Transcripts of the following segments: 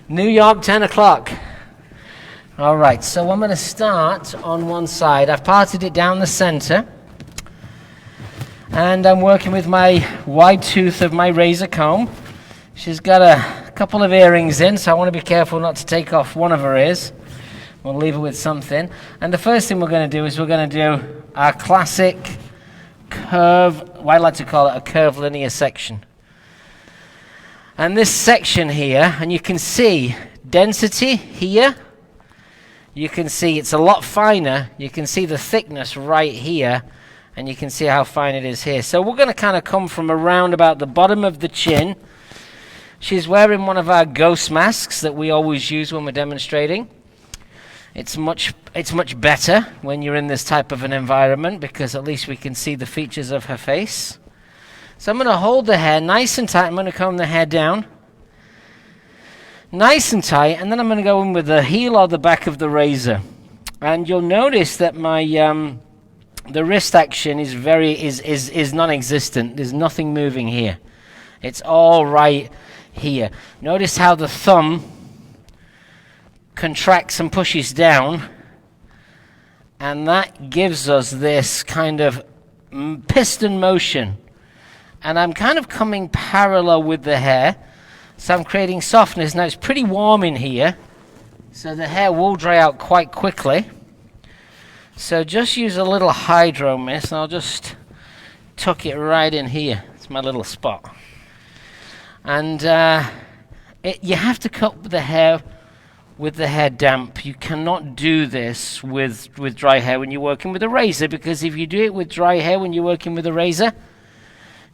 New York, 10 o'clock. All right, so I'm going to start on one side. I've parted it down the center. And I'm working with my wide tooth of my razor comb. She's got a couple of earrings in, so I want to be careful not to take off one of her ears. We'll leave her with something. And the first thing we're going to do is we're going to do our classic curve, what I like to call it a curved linear section. And this section here, and you can see density here. You can see it's a lot finer. You can see the thickness right here. And you can see how fine it is here. So we're going to kind of come from around about the bottom of the chin. She's wearing one of our ghost masks that we always use when we're demonstrating. It's much better when you're in this type of an environment because at least we can see the features of her face. So I'm going to hold the hair nice and tight. I'm going to comb the hair down. Nice and tight. And then I'm going to go in with the heel or the back of the razor. And you'll notice that my the wrist action is non-existent. There's nothing moving here. It's all right here. Notice how the thumb contracts and pushes down, and that gives us this kind of piston motion. And I'm kind of coming parallel with the hair, so I'm creating softness. Now it's pretty warm in here, so the hair will dry out quite quickly. So just use a little hydro mist, and I'll just tuck it right in here. It's my little spot. And you have to cut the hair with the hair damp. You cannot do this with dry hair when you're working with a razor, because if you do it with dry hair when you're working with a razor,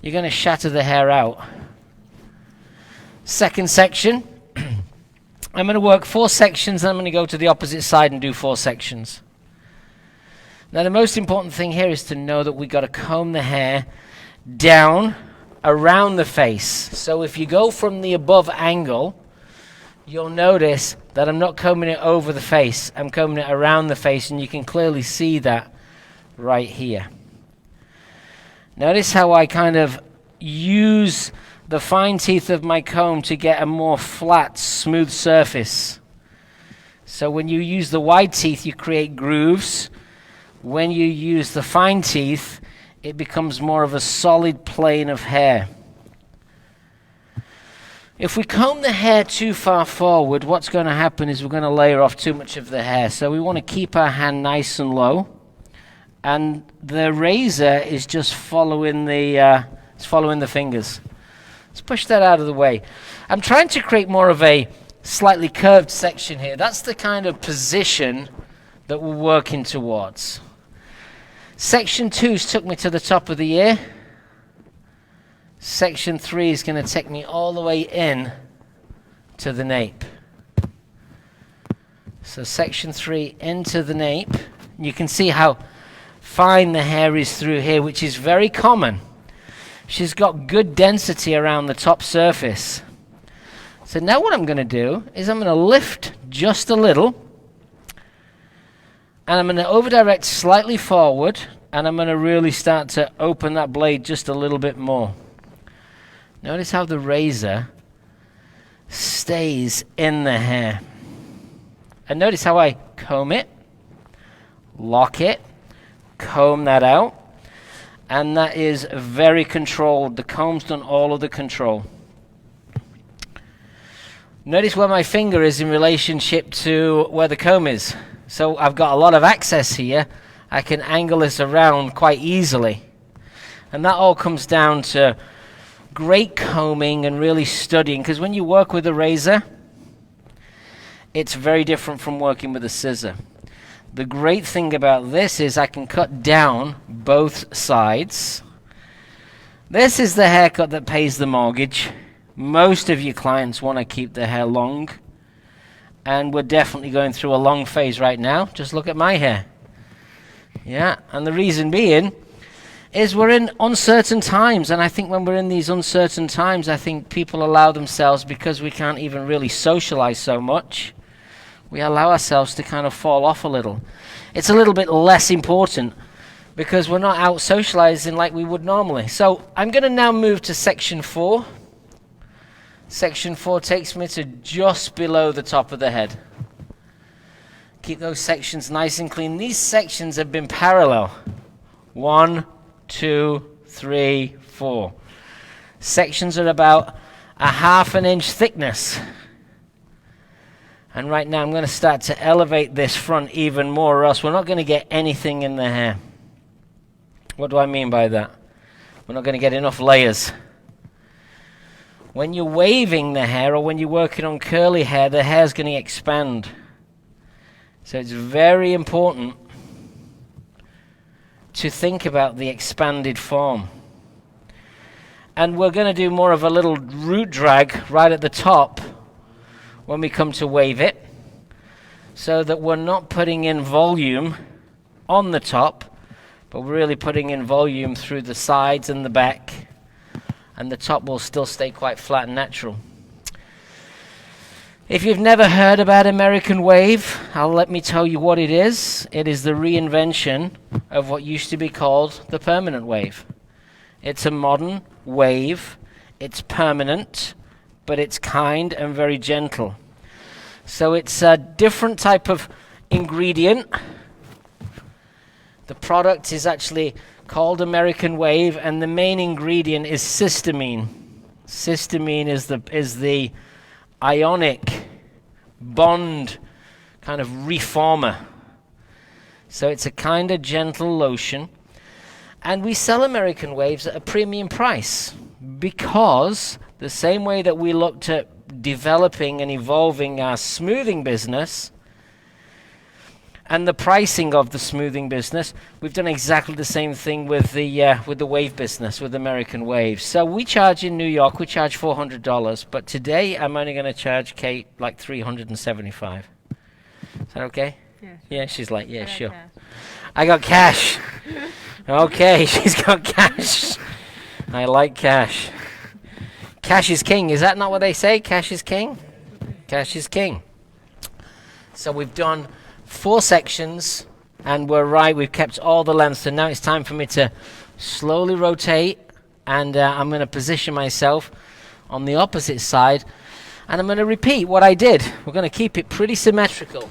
you're going to shatter the hair out. Second section. I'm going to work 4 sections, and I'm going to go to the opposite side and do 4 sections. Now the most important thing here is to know that we got to comb the hair down around the face. So if you go from the above angle, you'll notice that I'm not combing it over the face. I'm combing it around the face, and you can clearly see that right here. Notice how I kind of use the fine teeth of my comb to get a more flat, smooth surface. So when you use the wide teeth, you create grooves. When you use the fine teeth, it becomes more of a solid plane of hair. If we comb the hair too far forward, what's going to happen is we're going to layer off too much of the hair. So we want to keep our hand nice and low. And the razor is just following the fingers. Let's push that out of the way. I'm trying to create more of a slightly curved section here. That's the kind of position that we're working towards. Section 2's took me to the top of the ear. Section 3 is going to take me all the way in to the nape. So section 3 into the nape. You can see how fine the hair is through here, which is very common. She's got good density around the top surface. So now what I'm going to do is I'm going to lift just a little, and I'm going to over-direct slightly forward, and I'm going to really start to open that blade just a little bit more. Notice how the razor stays in the hair. And notice how I comb it, lock it, comb that out, and that is very controlled. The comb's done all of the control. Notice where my finger is in relationship to where the comb is. So I've got a lot of access here. I can angle this around quite easily. And that all comes down to great combing and really studying. Because when you work with a razor, it's very different from working with a scissor. The great thing about this is I can cut down both sides. This is the haircut that pays the mortgage. Most of your clients want to keep their hair long. And we're definitely going through a long phase right now. Just look at my hair. Yeah, and the reason being is we're in uncertain times. And I think when we're in these uncertain times, I think people allow themselves, because we can't even really socialize so much, we allow ourselves to kind of fall off a little. It's a little bit less important because we're not out socializing like we would normally. So I'm going to now move to section 4. Section 4 takes me to just below the top of the head. Keep those sections nice and clean. These sections have been parallel. 1, 2, 3, 4. Sections are about a ½ an inch thickness. And right now I'm going to start to elevate this front even more, or else we're not going to get anything in the hair. What do I mean by that? We're not going to get enough layers. When you're waving the hair, or when you're working on curly hair, the hair's going to expand. So it's very important to think about the expanded form. And we're going to do more of a little root drag right at the top when we come to wave it, so that we're not putting in volume on the top, but we're really putting in volume through the sides and the back, and the top will still stay quite flat and natural. If you've never heard about American Wave, let me tell you what it is. It is the reinvention of what used to be called the permanent wave. It's a modern wave. It's permanent, but it's kind and very gentle. So it's a different type of ingredient. The product is actually called American Wave, and the main ingredient is cysteamine. Cysteamine is the ionic bond kind of reformer. So it's a kind of gentle lotion. And we sell American Waves at a premium price, because the same way that we looked at developing and evolving our smoothing business and the pricing of the smoothing business, we've done exactly the same thing with the wave business, with American Wave. So we charge in New York, we charge $400, but today I'm only going to charge Kate like $375. Is that okay? Yeah. Sure. Yeah, she's like, yeah, sure. Cash. I got cash. Okay, she's got cash. I like cash. Cash is king. Is that not what they say? Cash is king? Cash is king. So we've done 4 sections, and we're right. We've kept all the lengths. So now it's time for me to slowly rotate, and I'm going to position myself on the opposite side, and I'm going to repeat what I did. We're going to keep it pretty symmetrical.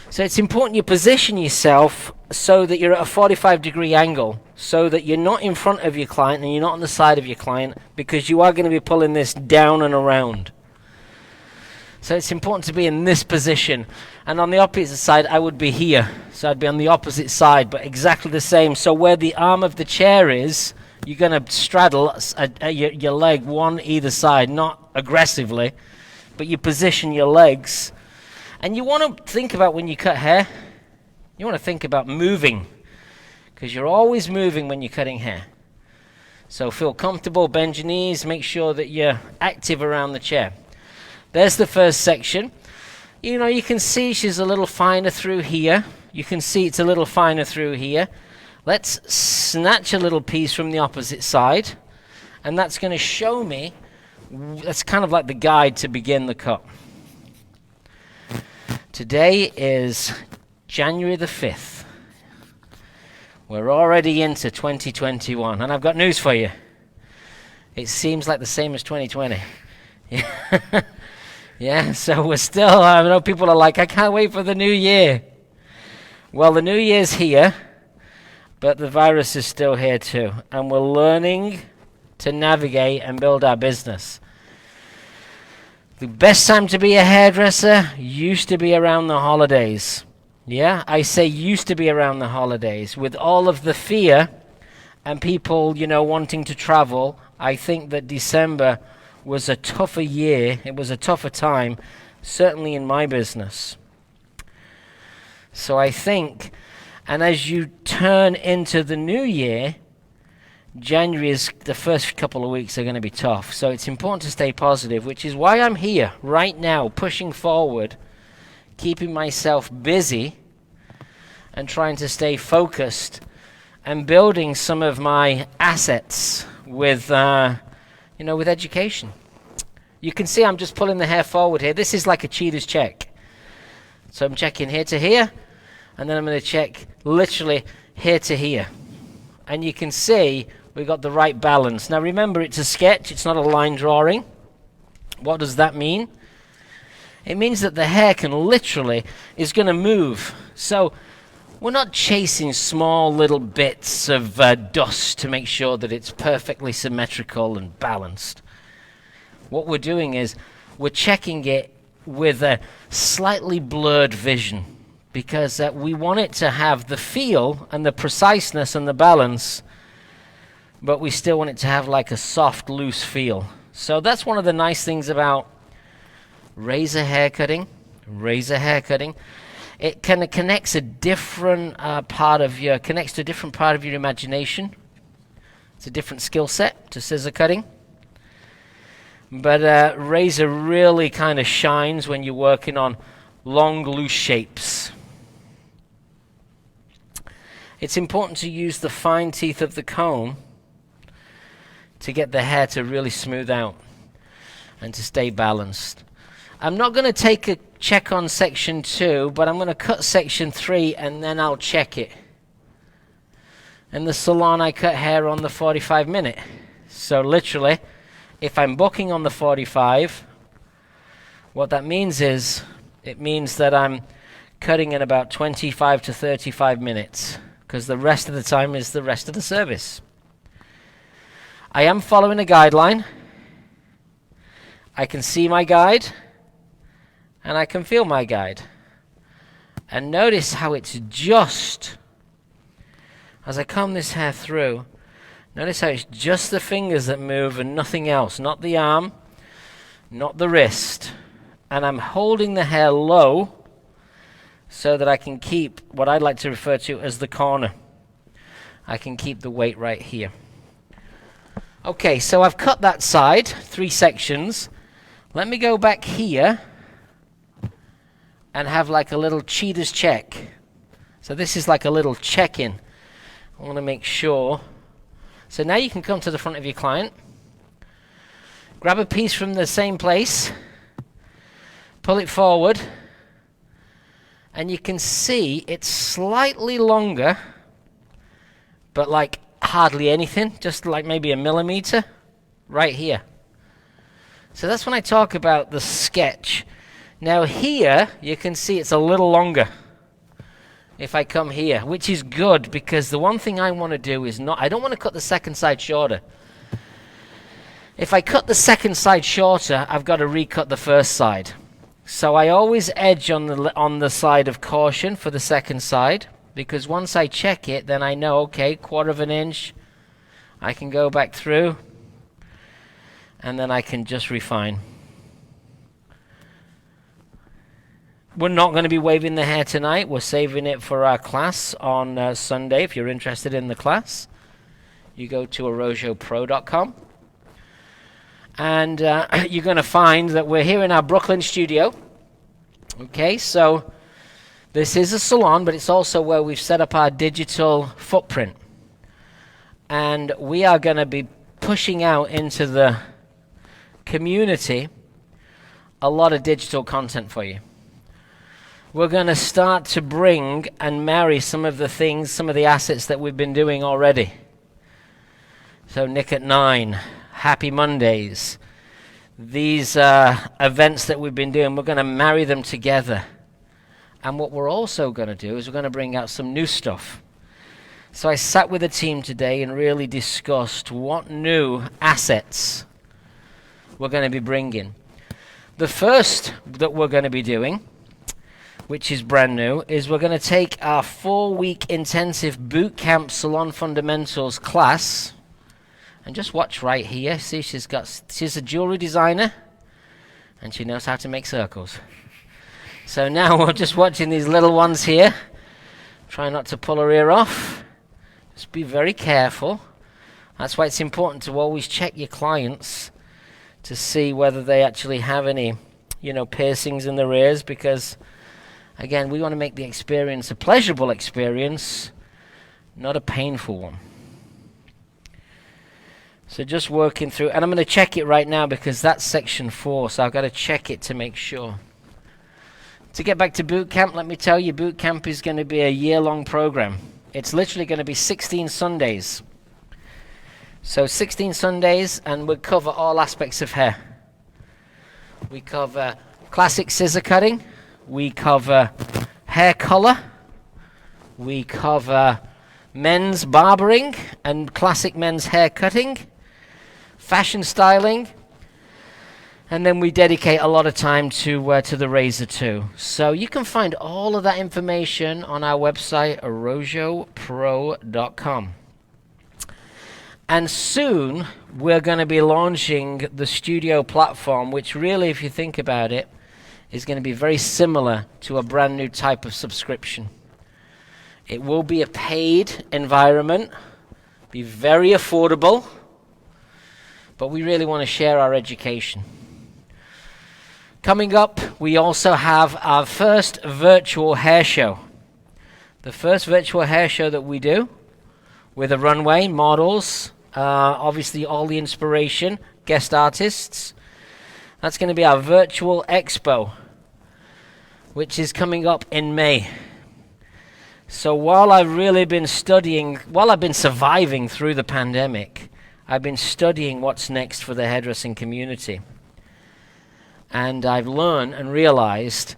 So it's important you position yourself so that you're at a 45-degree angle, so that you're not in front of your client and you're not on the side of your client, because you are going to be pulling this down and around. So it's important to be in this position. And on the opposite side, I would be here. So I'd be on the opposite side, but exactly the same. So where the arm of the chair is, you're going to straddle your leg one either side, not aggressively, but you position your legs. And you want to think about, when you cut hair, you want to think about moving, because you're always moving when you're cutting hair. So feel comfortable, bend your knees, make sure that you're active around the chair. There's the first section. You know, you can see she's a little finer through here. You can see it's a little finer through here. Let's snatch a little piece from the opposite side, and that's going to show me, that's kind of like the guide to begin the cut. Today is January the 5th. We're already into 2021, and I've got news for you. It seems like the same as 2020. Yeah. Yeah, so we're still, I know people are like, I can't wait for the new year. Well, the new year's here, but the virus is still here too, and we're learning to navigate and build our business. The best time to be a hairdresser used to be around the holidays. Yeah, I say used to be around the holidays. With all of the fear and people, you know, wanting to travel, I think that December was a tougher year. It was a tougher time, certainly in my business. So I think, and as you turn into the new year, January is, the first couple of weeks are going to be tough. So it's important to stay positive, which is why I'm here right now, pushing forward, keeping myself busy, and trying to stay focused, and building some of my assets with, with education. You can see I'm just pulling the hair forward here. This is like a cheater's check. So I'm checking here to here, and then I'm going to check literally here to here. And you can see we got the right balance. Now remember, it's a sketch, it's not a line drawing. What does that mean? It means that the hair is going to move. So we're not chasing small little bits of dust to make sure that it's perfectly symmetrical and balanced. What we're doing is we're checking it with a slightly blurred vision, because we want it to have the feel and the preciseness and the balance, but we still want it to have like a soft, loose feel. So that's one of the nice things about razor hair cutting. It kind of connects to a different part of your imagination. It's a different skill set to scissor cutting. But razor really kind of shines when you're working on long, loose shapes. It's important to use the fine teeth of the comb to get the hair to really smooth out and to stay balanced. I'm not going to take a check on section 2, but I'm going to cut section 3 and then I'll check it. In the salon, I cut hair on the 45 minute. So literally, if I'm booking on the 45, what that means is, it means that I'm cutting in about 25 to 35 minutes, because the rest of the time is the rest of the service. I am following a guideline. I can see my guide, and I can feel my guide. And notice how it's just, as I comb this hair through, notice how it's just the fingers that move and nothing else. Not the arm, not the wrist. And I'm holding the hair low so that I can keep what I'd like to refer to as the corner. I can keep the weight right here. Okay, so I've cut that side, 3 sections. Let me go back here and have like a little cheater's check. So this is like a little check-in. I want to make sure. So now you can come to the front of your client, grab a piece from the same place, pull it forward, and you can see it's slightly longer, but like hardly anything, just like maybe a millimeter right here. So that's when I talk about the sketch. Now here, you can see it's a little longer if I come here, which is good, because the one thing I want to do is I don't want to cut the second side shorter. If I cut the second side shorter, I've got to recut the first side. So I always edge on the side of caution for the second side, because once I check it, then I know, okay, 1/4 inch, I can go back through, and then I can just refine. We're not going to be waving the hair tonight. We're saving it for our class on Sunday. If you're interested in the class, you go to arojopro.com. And you're going to find that we're here in our Brooklyn studio. Okay, so this is a salon, but it's also where we've set up our digital footprint. And we are going to be pushing out into the community a lot of digital content for you. We're going to start to bring and marry some of the things, some of the assets that we've been doing already. So Nick at 9, Happy Mondays, these events that we've been doing, we're going to marry them together. And what we're also going to do is we're going to bring out some new stuff. So I sat with a team today and really discussed what new assets we're going to be bringing. The first that we're going to be doing, which is brand new, is we're going to take our 4-week intensive boot camp salon fundamentals class, and just watch right here. See, she's a jewelry designer and she knows how to make circles. So now we're just watching these little ones here. Try not to pull her ear off. Just be very careful. That's why it's important to always check your clients to see whether they actually have any, piercings in their ears, because again, we want to make the experience a pleasurable experience, not a painful one. So just working through, and I'm going to check it right now because that's section 4, so I've got to check it to make sure. To get back to boot camp, let me tell you, boot camp is going to be a year-long program. It's literally going to be 16 Sundays. So 16 Sundays, and we cover all aspects of hair. We cover classic scissor cutting, we cover hair color, we cover men's barbering and classic men's hair cutting, fashion styling, and then we dedicate a lot of time to the razor too. So you can find all of that information on our website, arojopro.com. And soon we're going to be launching the studio platform, which really, if you think about it, is going to be very similar to a brand new type of subscription. It will be a paid environment, be very affordable, but we really want to share our education. Coming up, we also have our first virtual hair show. The first virtual hair show that we do with a runway, models, obviously all the inspiration, guest artists. That's going to be our virtual expo, which is coming up in May. So while I've really been studying, while I've been surviving through the pandemic, I've been studying what's next for the hairdressing community. And I've learned and realized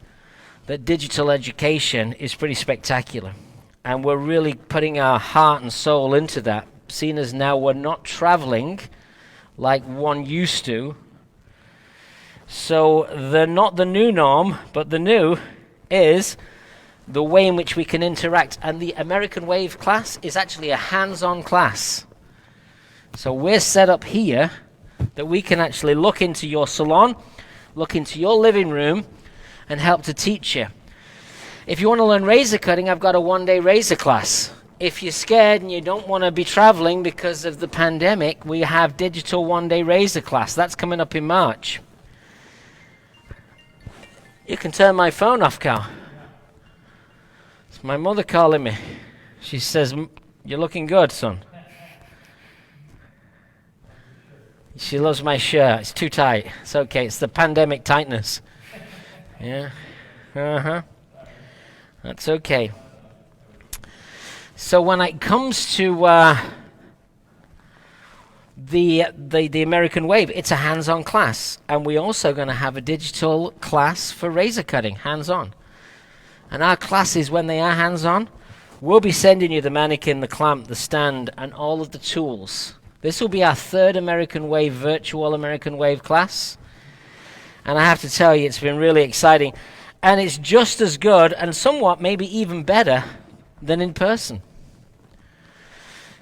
that digital education is pretty spectacular. And we're really putting our heart and soul into that, seeing as now we're not traveling like one used to. So they're not the new norm, but the new is the way in which we can interact. And the American Wave class is actually a hands-on class. So we're set up here that we can actually look into your salon, look into your living room, and help to teach you. If you want to learn razor cutting, I've got a one-day razor class. If you're scared and you don't want to be traveling because of the pandemic, we have digital one-day razor class. That's coming up in March. You can turn my phone off, Carl. It's my mother calling me. She says, "You're looking good, son." She loves my shirt. It's too tight. It's okay. It's the pandemic tightness. Yeah. That's okay. So when it comes to the American Wave, it's a hands-on class, and we're also going to have a digital class for razor cutting, hands-on. And our classes, when they are hands-on, we'll be sending you the mannequin, the clamp, the stand, and all of the tools. This will be our third American Wave, virtual American Wave class. And I have to tell you, it's been really exciting. And it's just as good, and somewhat maybe even better, than in person.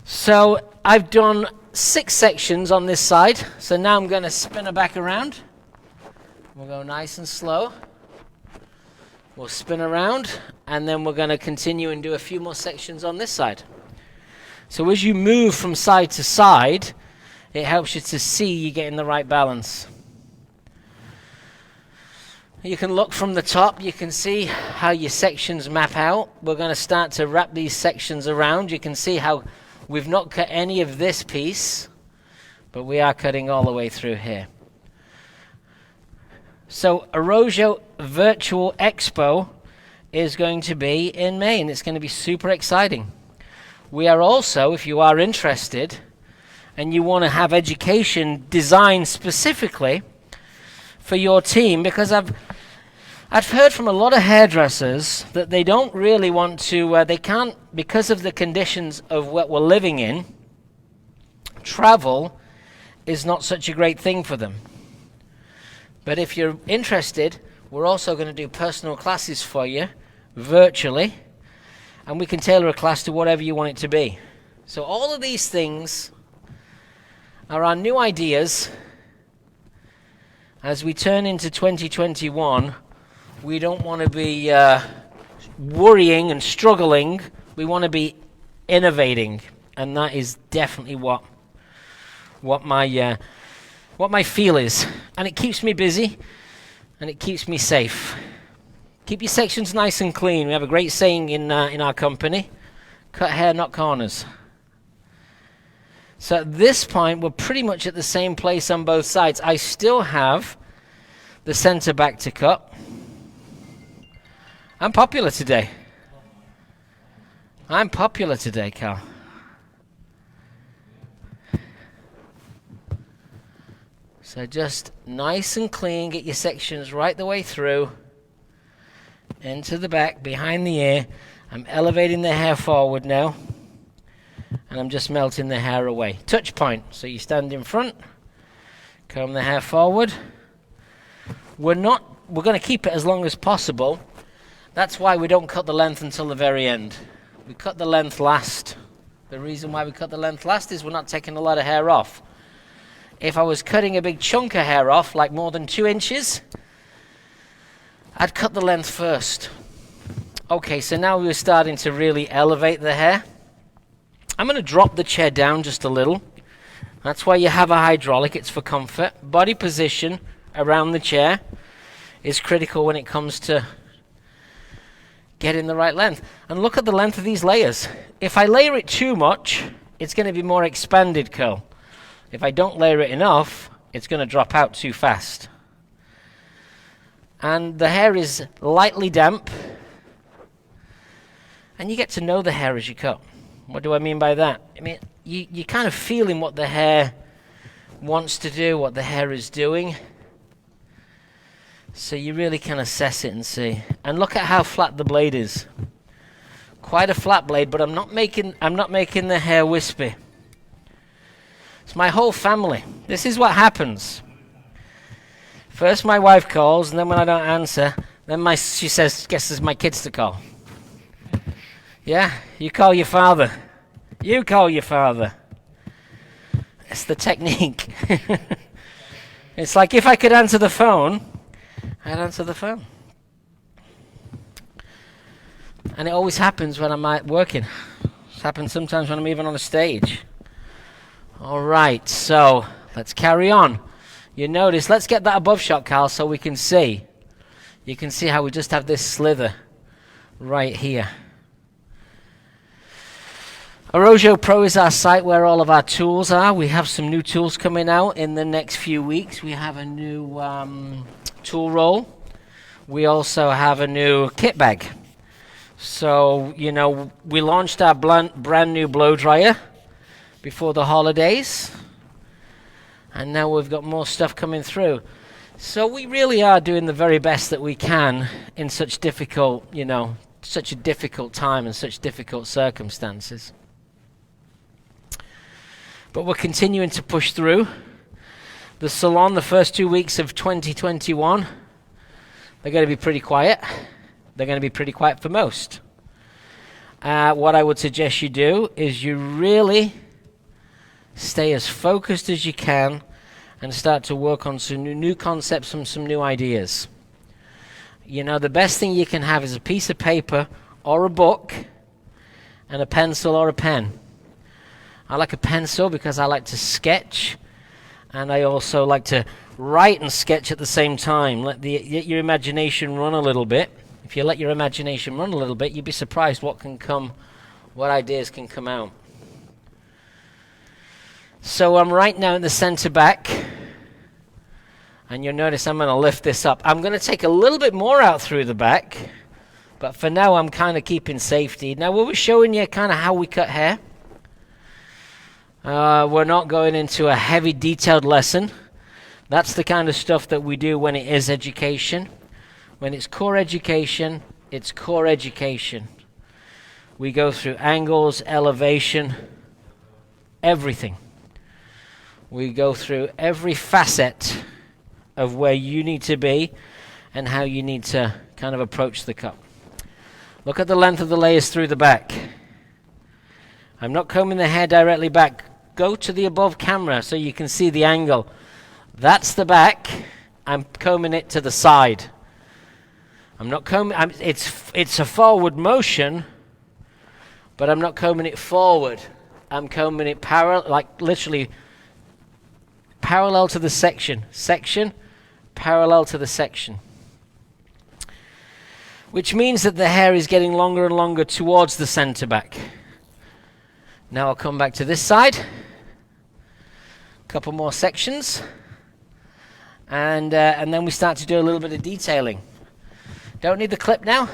So I've done 6 sections on this side. So now I'm going to spin her back around. We'll go nice and slow. We'll spin around, and then we're going to continue and do a few more sections on this side. So as you move from side to side, it helps you to see you're getting the right balance. You can look from the top, you can see how your sections map out. We're going to start to wrap these sections around. You can see how we've not cut any of this piece, but we are cutting all the way through here. So Arojo Virtual Expo is going to be in May, and it's going to be super exciting. We are also, if you are interested and you want to have education designed specifically for your team, because I've heard from a lot of hairdressers that they don't really want to, they can't, because of the conditions of what we're living in, travel is not such a great thing for them. But if you're interested, we're also going to do personal classes for you virtually, and we can tailor a class to whatever you want it to be. So all of these things are our new ideas. As we turn into 2021, we don't want to be worrying and struggling. We want to be innovating, and that is definitely what my feel is. And it keeps me busy, and it keeps me safe. Keep your sections nice and clean. We have a great saying in our company: cut hair, not corners. So at this point, we're pretty much at the same place on both sides. I still have the center back to cut. I'm popular today. So just nice and clean, get your sections right the way through, into the back, behind the ear. I'm elevating the hair forward now, and I'm just melting the hair away. Touch point, so you stand in front, comb the hair forward. We're going to keep it as long as possible. That's why we don't cut the length until the very end. We cut the length last. The reason why we cut the length last is we're not taking a lot of hair off. If I was cutting a big chunk of hair off, like more than 2 inches, I'd cut the length first. Okay, so now we're starting to really elevate the hair. I'm going to drop the chair down just a little. That's why you have a hydraulic, it's for comfort. Body position around the chair is critical when it comes to getting the right length. And look at the length of these layers. If I layer it too much, it's going to be more expanded curl. If I don't layer it enough, it's going to drop out too fast. And the hair is lightly damp, and you get to know the hair as you cut. What do I mean by that? I mean, you're kind of feeling what the hair wants to do, what the hair is doing. So you really can assess it and see. And look at how flat the blade is. Quite a flat blade, but I'm not making the hair wispy. It's my whole family. This is what happens. First my wife calls, and then when I don't answer, then she says, guess it's my kids to call. Yeah, you call your father. You call your father. It's the technique. It's like if I could answer the phone, I'd answer the phone. And it always happens when I'm working. It happens sometimes when I'm even on a stage. All right, so let's carry on. You notice, let's get that above shot, Carl, so we can see. You can see how we just have this slither right here. Orojo Pro is our site where all of our tools are. We have some new tools coming out in the next few weeks. We have a new tool roll. We also have a new kit bag. So, you know, we launched our brand new blow dryer before the holidays, and now we've got more stuff coming through. So we really are doing the very best that we can in such difficult, such a difficult time and such difficult circumstances. But we're continuing to push through. The salon, the first 2 weeks of 2021, they're going to be pretty quiet. They're going to be pretty quiet for most. What I would suggest you do is you really stay as focused as you can and start to work on some new concepts and some new ideas. You know, the best thing you can have is a piece of paper or a book and a pencil or a pen. I like a pencil because I like to sketch, and I also like to write and sketch at the same time. Let your imagination run a little bit. If you let your imagination run a little bit, you'd be surprised what ideas can come out. So I'm right now in the center back, and you'll notice I'm going to lift this up. I'm going to take a little bit more out through the back, but for now I'm kind of keeping safety. Now we were showing you kind of how we cut hair. We're not going into a heavy detailed lesson. That's the kind of stuff that we do when it is education. When it's core education, it's core education. We go through angles, elevation, everything. We go through every facet of where you need to be and how you need to kind of approach the cut. Look at the length of the layers through the back. I'm not combing the hair directly back. Go to the above camera so you can see the angle. That's the back. I'm combing it to the side. I'm not combing. It's a forward motion, but I'm not combing it forward. I'm combing it parallel, like literally parallel to the section. Section, parallel to the section. Which means that the hair is getting longer and longer towards the center back. Now I'll come back to this side. Couple more sections. And then we start to do a little bit of detailing. Don't need the clip now.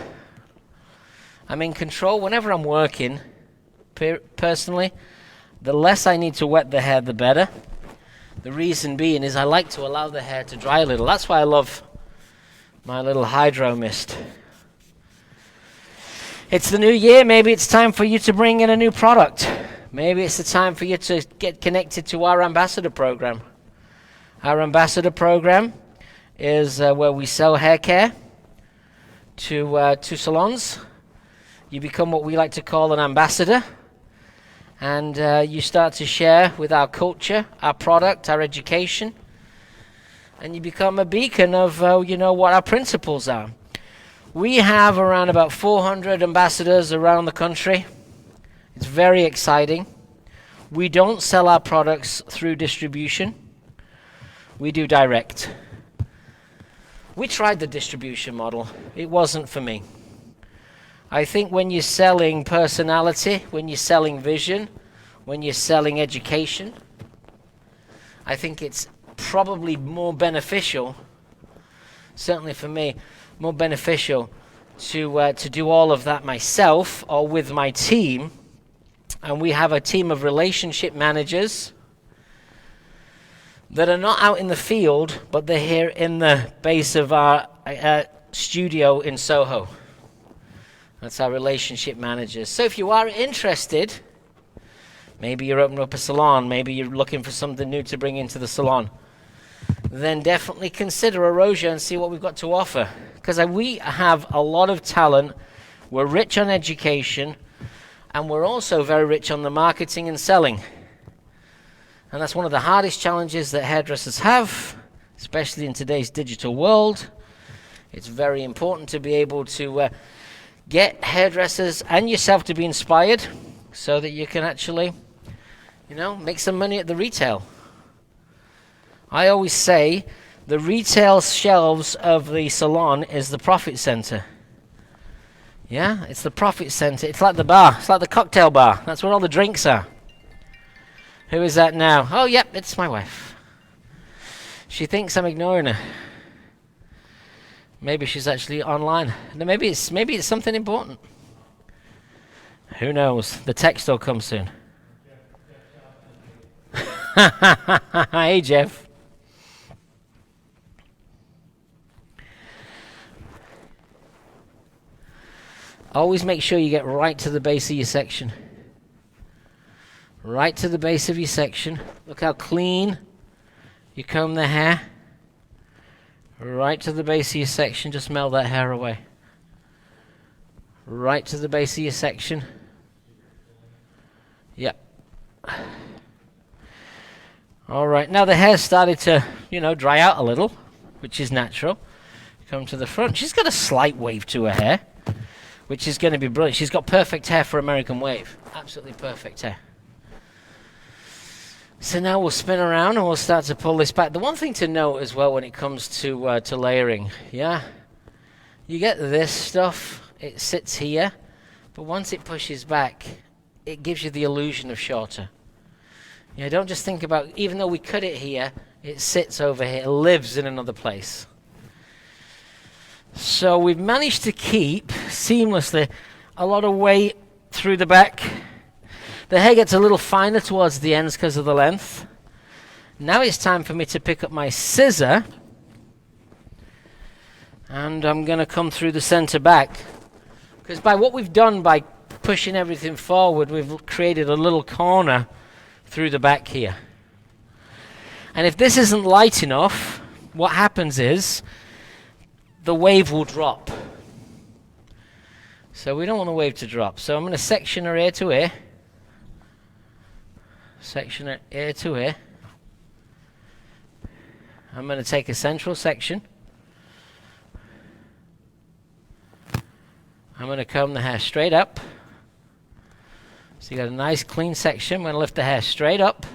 I'm in control whenever I'm working. Personally, the less I need to wet the hair, the better. The reason being is I like to allow the hair to dry a little. That's why I love my little hydro mist. It's the new year. Maybe it's time for you to bring in a new product. Maybe it's the time for you to get connected to our ambassador program. Our ambassador program is where we sell hair care to salons. You become what we like to call an ambassador, and you start to share with our culture, our product, our education, and you become a beacon of what our principles are. We have around about 400 ambassadors around the country. It's very exciting. We don't sell our products through distribution. We do direct. We tried the distribution model. It wasn't for me. I think when you're selling personality, when you're selling vision, when you're selling education, I think it's probably more beneficial, certainly for me, more beneficial to do all of that myself or with my team. And we have a team of relationship managers that are not out in the field, but they're here in the base of our studio in Soho. That's our relationship managers. So if you are interested, maybe you're opening up a salon, maybe you're looking for something new to bring into the salon, then definitely consider Erosia and see what we've got to offer. Because we have a lot of talent, we're rich on education, and we're also very rich on the marketing and selling. And that's one of the hardest challenges that hairdressers have, especially in today's digital world. It's very important to be able to get hairdressers and yourself to be inspired so that you can actually, make some money at the retail. I always say the retail shelves of the salon is the profit center. Yeah, it's the profit center. It's like the bar. It's like the cocktail bar. That's where all the drinks are. Who is that now? Oh, yep, it's my wife. She thinks I'm ignoring her. Maybe she's actually online. No, maybe it's something important. Who knows? The text will come soon. Hey, Jeff. Always make sure you get right to the base of your section. Right to the base of your section. Look how clean you comb the hair. Right to the base of your section. Just melt that hair away. Right to the base of your section. Yep. All right. Now the hair started to, dry out a little, which is natural. Come to the front. She's got a slight wave to her hair, which is going to be brilliant. She's got perfect hair for American wave. Absolutely perfect hair. So now we'll spin around and we'll start to pull this back. The one thing to note as well when it comes to layering, you get this stuff, it sits here, but once it pushes back, it gives you the illusion of shorter. Don't just think about, even though we cut it here, it sits over here, it lives in another place. So we've managed to keep seamlessly a lot of weight through the back. The hair gets a little finer towards the ends because of the length. Now it's time for me to pick up my scissor, and I'm going to come through the center back. Because by what we've done, by pushing everything forward, we've created a little corner through the back here. And if this isn't light enough, what happens is the wave will drop. So we don't want the wave to drop. So I'm going to section her ear to ear. Section it ear to ear. I'm going to take a central section. I'm going to comb the hair straight up. So you got a nice clean section. I'm going to lift the hair straight up.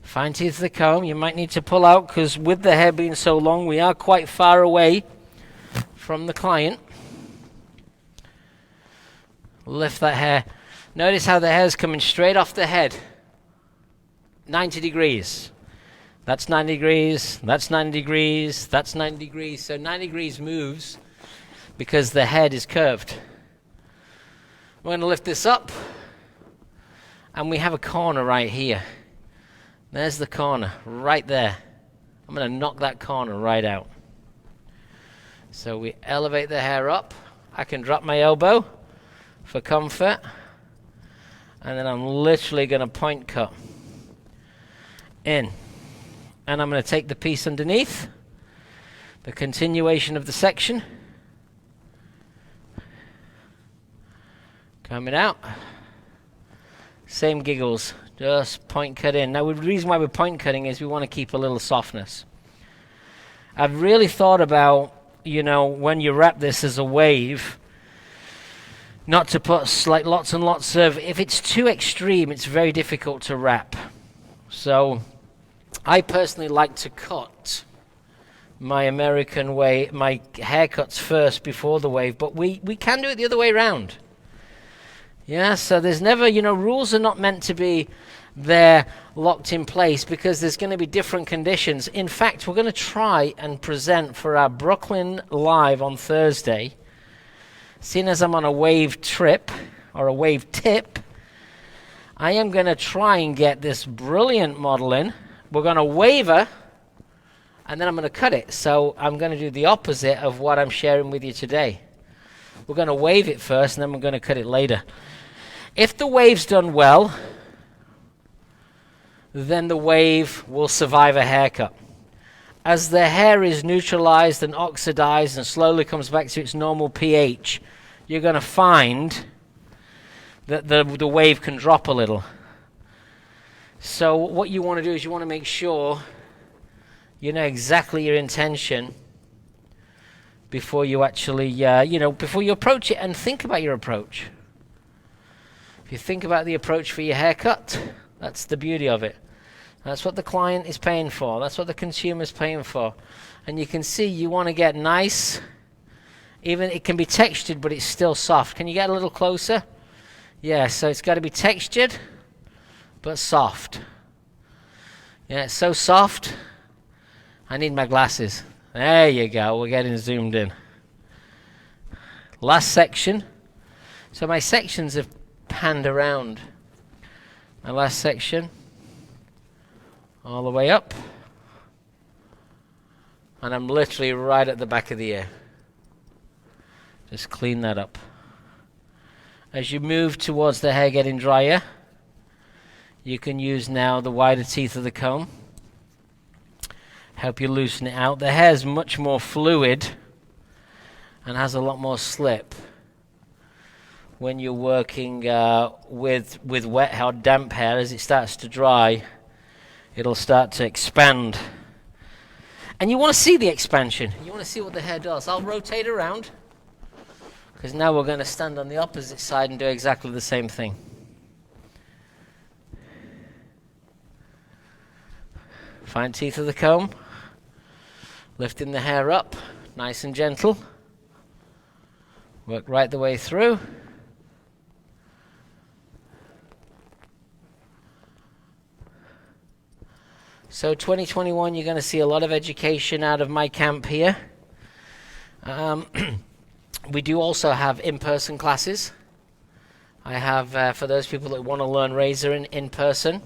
Fine teeth the comb. You might need to pull out because with the hair being so long, we are quite far away from the client. Lift that hair. Notice how the hair's coming straight off the head. 90 degrees. That's 90 degrees. That's 90 degrees. That's 90 degrees. So 90 degrees moves because the head is curved. We're going to lift this up. And we have a corner right here. There's the corner, right there. I'm going to knock that corner right out. So we elevate the hair up. I can drop my elbow for comfort. And then I'm literally going to point cut in. And I'm going to take the piece underneath, the continuation of the section. Coming out. Same giggles. Just point cut in. Now, the reason why we're point cutting is we want to keep a little softness. I've really thought about, when you wrap this as a wave, not to put like lots and lots of... If it's too extreme, it's very difficult to wrap. So, I personally like to cut my American way, my haircuts first before the wave, but we can do it the other way around. Yeah, so there's never, rules are not meant to be there locked in place because there's going to be different conditions. In fact, we're going to try and present for our Brooklyn Live on Thursday. Seeing as I'm on a wave trip or a wave tip, I am going to try and get this brilliant model in. We're going to wave her, and then I'm going to cut it. So I'm going to do the opposite of what I'm sharing with you today. We're going to wave it first, and then we're going to cut it later. If the wave's done well, then the wave will survive a haircut. As the hair is neutralized and oxidized and slowly comes back to its normal pH, you're going to find that the wave can drop a little. So what you want to do is you want to make sure you know exactly your intention before you actually, before you approach it, and think about your approach. If you think about the approach for your haircut, that's the beauty of it. That's what the client is paying for. That's what the consumer is paying for. And you can see you want to get nice. Even it can be textured, but it's still soft. Can you get a little closer? Yeah, so it's got to be textured, but soft. Yeah, it's so soft. I need my glasses. There you go. We're getting zoomed in. Last section. So my sections have panned around. My last section. All the way up. And I'm literally right at the back of the ear. Just clean that up. As you move towards the hair getting drier, you can use now the wider teeth of the comb. Help you loosen it out. The hair is much more fluid and has a lot more slip when you're working with wet hair, damp hair. As it starts to dry, it'll start to expand. And you want to see the expansion. You want to see what the hair does. I'll rotate around, because now we're going to stand on the opposite side and do exactly the same thing. Fine teeth of the comb. Lifting the hair up, nice and gentle. Work right the way through. So 2021, you're going to see a lot of education out of my camp here. We do also have in-person classes. I have, for those people that want to learn razor in person,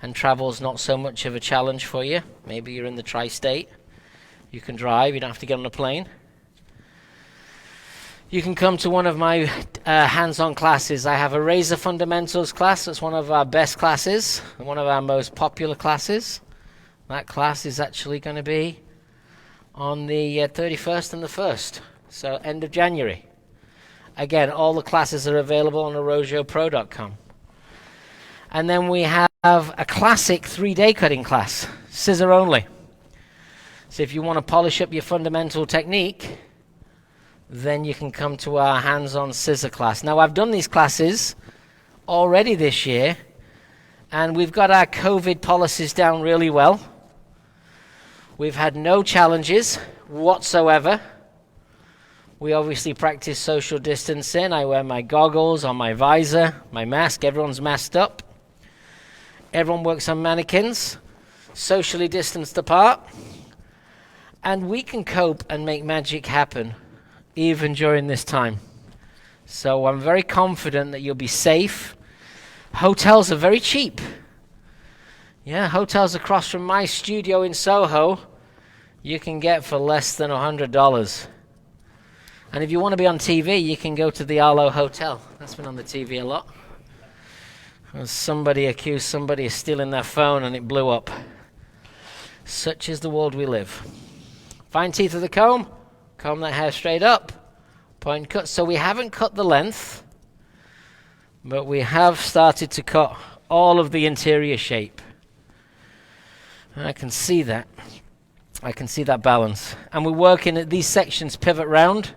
and travel's not so much of a challenge for you. Maybe you're in the tri-state. You can drive, you don't have to get on a plane. You can come to one of my hands-on classes. I have a razor fundamentals class. That's one of our best classes, one of our most popular classes. That class is actually going to be on the 31st and the 1st, so end of January. Again, all the classes are available on arojopro.com. And then we have a classic 3-day cutting class, scissor only. So if you want to polish up your fundamental technique, then you can come to our hands-on scissor class. Now, I've done these classes already this year, and we've got our COVID policies down really well. We've had no challenges whatsoever. We obviously practice social distancing. I wear my goggles on my visor, my mask. Everyone's masked up. Everyone works on mannequins, socially distanced apart. And we can cope and make magic happen even during this time. So I'm very confident that you'll be safe. Hotels are very cheap. Yeah, hotels across from my studio in Soho, you can get for less than $100. And if you want to be on TV, you can go to the Arlo Hotel. That's been on the TV a lot. Somebody accused somebody of stealing their phone and it blew up. Such is the world we live. Fine teeth of the comb that hair straight up, point cut. So we haven't cut the length, but we have started to cut all of the interior shape. And I can see that. I can see that balance. And we're working at these sections pivot round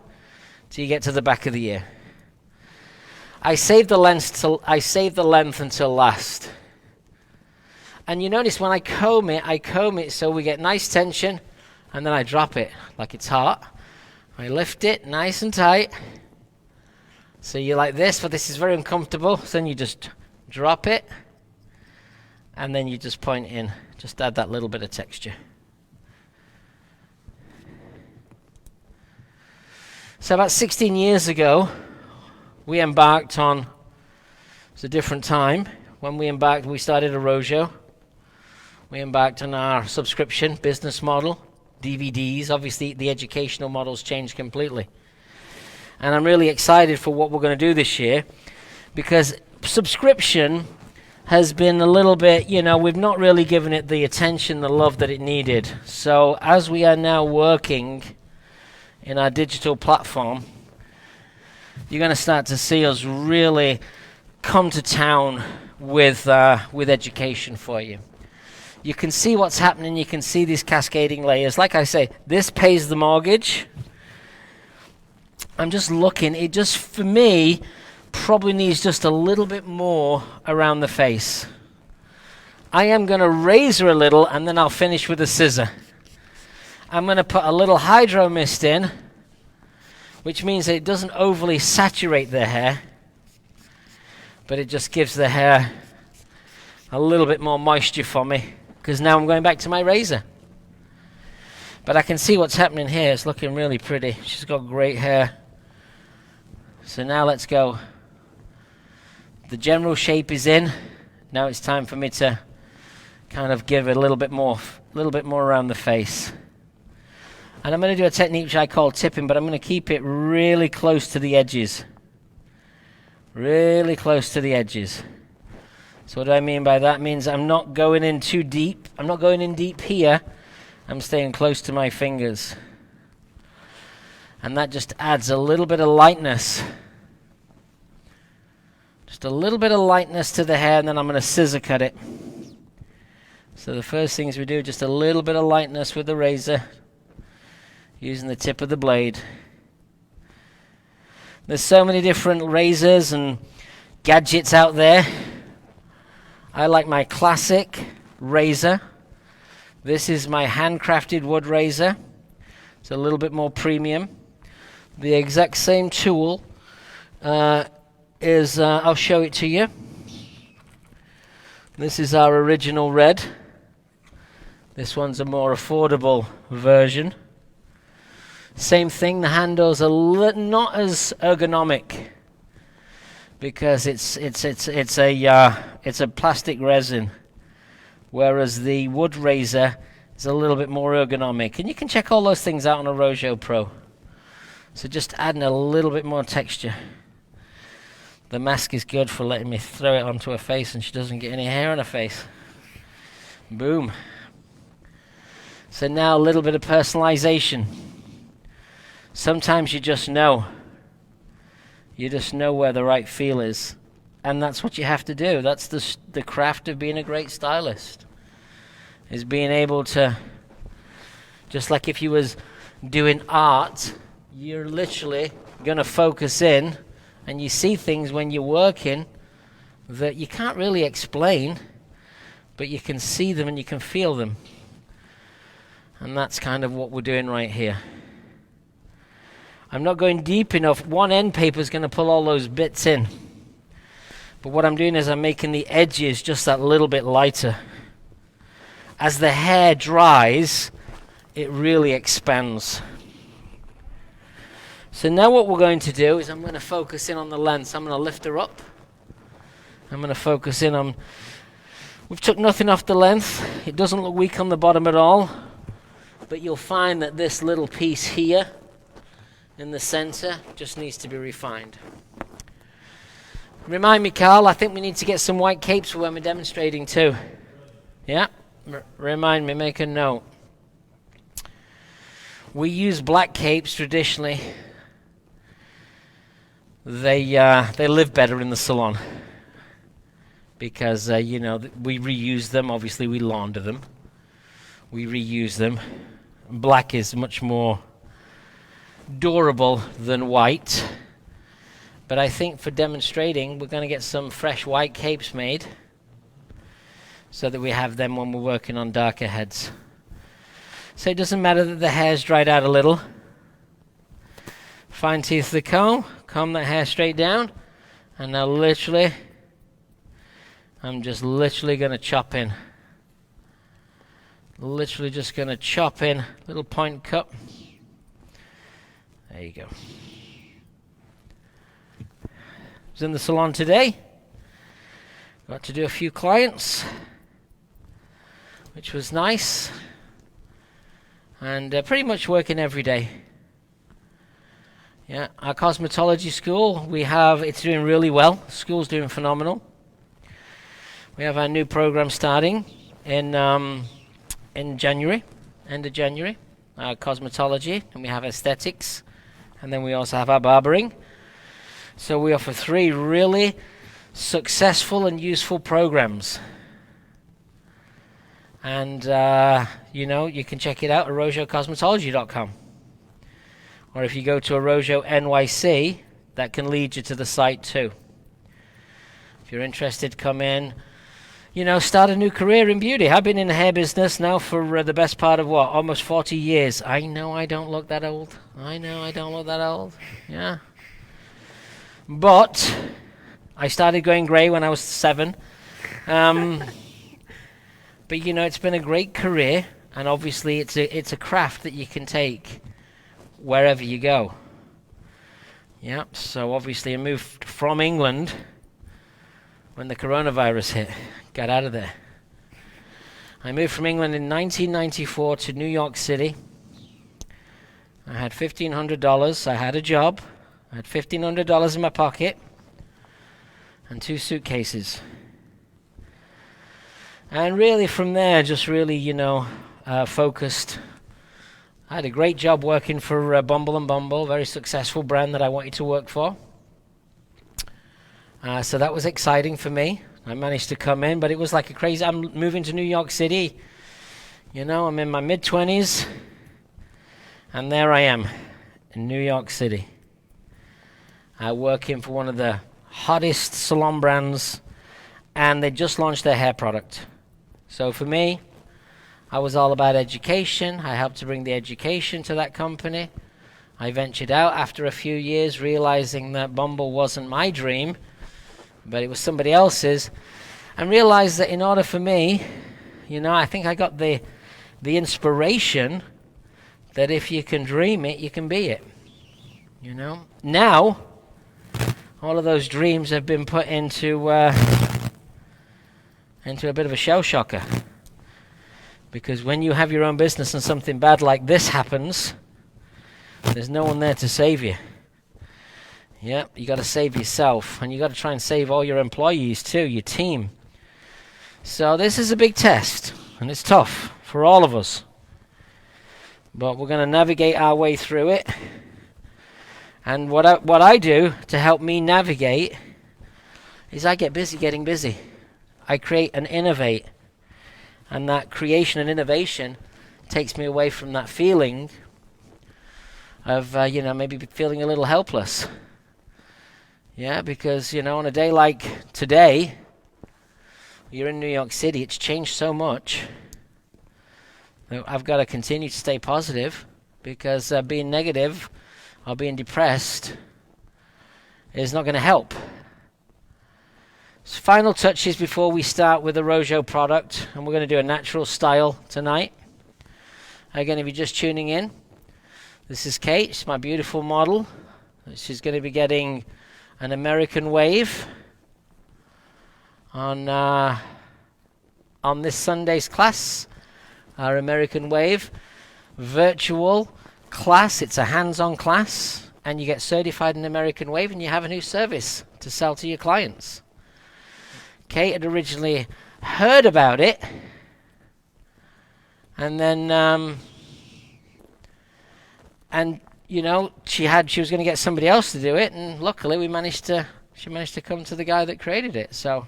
till you get to the back of the ear. I save the length until last. And you notice when I comb it so we get nice tension, and then I drop it like it's hot. I lift it nice and tight. So you like this, but this is very uncomfortable. So then you just drop it, and then you just point in. Just add that little bit of texture. So about 16 years ago, we embarked on, it's a different time. When we embarked, we started a Rojo. We embarked on our subscription business model, DVDs. Obviously, the educational model's changed completely. And I'm really excited for what we're going to do this year, because subscription has been a little bit, we've not really given it the attention, the love that it needed. So as we are now working in our digital platform, you're going to start to see us really come to town with education for you. You can see what's happening. You can see these cascading layers. Like I say, this pays the mortgage. I'm just looking. It just, for me, probably needs just a little bit more around the face. I am going to razor a little, and then I'll finish with a scissor. I'm going to put a little hydro mist in, which means that it doesn't overly saturate the hair, but it just gives the hair a little bit more moisture for me, because now I'm going back to my razor. But I can see what's happening here. It's looking really pretty. She's got great hair. So now let's go. The general shape is in. Now it's time for me to kind of give it a little bit more around the face. And I'm going to do a technique which I call tipping, but I'm going to keep it really close to the edges. Really close to the edges. So what do I mean by that? It means I'm not going in too deep. I'm not going in deep here. I'm staying close to my fingers. And that just adds a little bit of lightness. Just a little bit of lightness to the hair, and then I'm going to scissor cut it. So the first things we do, just a little bit of lightness with the razor, using the tip of the blade. There's so many different razors and gadgets out there. I like my classic razor. This is my handcrafted wood razor. It's a little bit more premium. The exact same tool I'll show it to you. This is our original red. This one's a more affordable version. Same thing, the handles are not as ergonomic because it's a plastic resin, whereas the wood razor is a little bit more ergonomic. And you can check all those things out on a Rojo Pro. So just adding a little bit more texture. The mask is good for letting me throw it onto her face and she doesn't get any hair on her face. Boom. So now a little bit of personalization. Sometimes you just know. You just know where the right feel is. And that's what you have to do. That's the craft of being a great stylist. Is being able to, just like if you was doing art, you're literally going to focus in and you see things when you're working that you can't really explain, but you can see them and you can feel them. And that's kind of what we're doing right here. I'm not going deep enough. One end paper is going to pull all those bits in. But what I'm doing is I'm making the edges just that little bit lighter. As the hair dries, it really expands. So now what we're going to do is I'm going to focus in on the length. I'm going to lift her up. I'm going to focus in on We've took nothing off the length. It doesn't look weak on the bottom at all, but you'll find that this little piece here in the center just needs to be refined. Remind me, Carl, I think we need to get some white capes for when we're demonstrating too. Yeah, remind me, make a note. We use black capes traditionally. They live better in the salon because we reuse them. Obviously, we launder them. We reuse them. Black is much more durable than white. But I think for demonstrating, we're going to get some fresh white capes made so that we have them when we're working on darker heads. So it doesn't matter that the hair's dried out a little. Fine teeth the comb that hair straight down, and now I'm just literally going to chop in. Literally just going to chop in, little point cut. There you go. Was in the salon today. Got to do a few clients, which was nice, and pretty much working every day. Yeah, our cosmetology school, it's doing really well. School's doing phenomenal. We have our new program starting in January, end of January. Our cosmetology, and we have aesthetics, and then we also have our barbering. So we offer 3 really successful and useful programs. And, you can check it out at arojocosmetology.com. Or if you go to Arojo NYC, that can lead you to the site too. If you're interested, come in. Start a new career in beauty. I've been in the hair business now for the best part of almost 40 years. I know I don't look that old. Yeah. But I started going grey when I was 7. But it's been a great career, and obviously it's a craft that you can take wherever you go. Yeah, so obviously I moved from England when the coronavirus hit. Got out of there. I moved from England in 1994 to New York City. I had $1,500. I had a job. I had $1,500 in my pocket and 2 suitcases. And really from there, just really, focused. I had a great job working for Bumble & Bumble, very successful brand that I wanted to work for. So that was exciting for me. I managed to come in, but it was like a crazy... I'm moving to New York City. I'm in my mid-20s. And there I am in New York City. Working for one of the hottest salon brands. And they just launched their hair product. So for me, I was all about education. I helped to bring the education to that company. I ventured out after a few years, realizing that Bumble wasn't my dream, but it was somebody else's, and realized that in order for me, I think I got the inspiration that if you can dream it, you can be it. Now, all of those dreams have been put into a bit of a shell shocker. Because when you have your own business and something bad like this happens, there's no one there to save you. Yeah, you got to save yourself, and you got to try and save all your employees too, your team. So this is a big test, and it's tough for all of us. But we're going to navigate our way through it. And what I do to help me navigate is I get busy getting busy. I create and innovate. And that creation and innovation takes me away from that feeling of, maybe feeling a little helpless. Yeah, because, on a day like today, you're in New York City, it's changed so much. I've got to continue to stay positive, because being negative or being depressed is not going to help. So final touches before we start with the Rojo product, and we're going to do a natural style tonight. Again, if you're just tuning in, this is Kate. She's my beautiful model. She's going to be getting an American wave on on this Sunday's class, our American Wave virtual class. It's a hands-on class, and you get certified in American Wave, and you have a new service to sell to your clients. Kate had originally heard about it, and then you know, she was going to get somebody else to do it, and luckily she managed to come to the guy that created it. So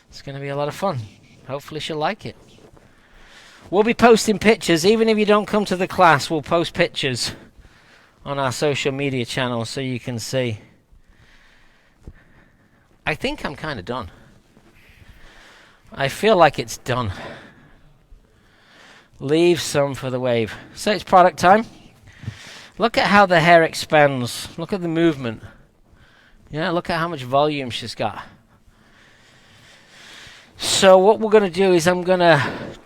it's going to be a lot of fun. Hopefully she'll like it. We'll be posting pictures. Even if you don't come to the class, we'll post pictures on our social media channels so you can see. I think I'm kind of done. I feel like it's done. Leave some for the wave. So it's product time. Look at how the hair expands. Look at the movement. Yeah, look at how much volume she's got. So what we're going to do is I'm going to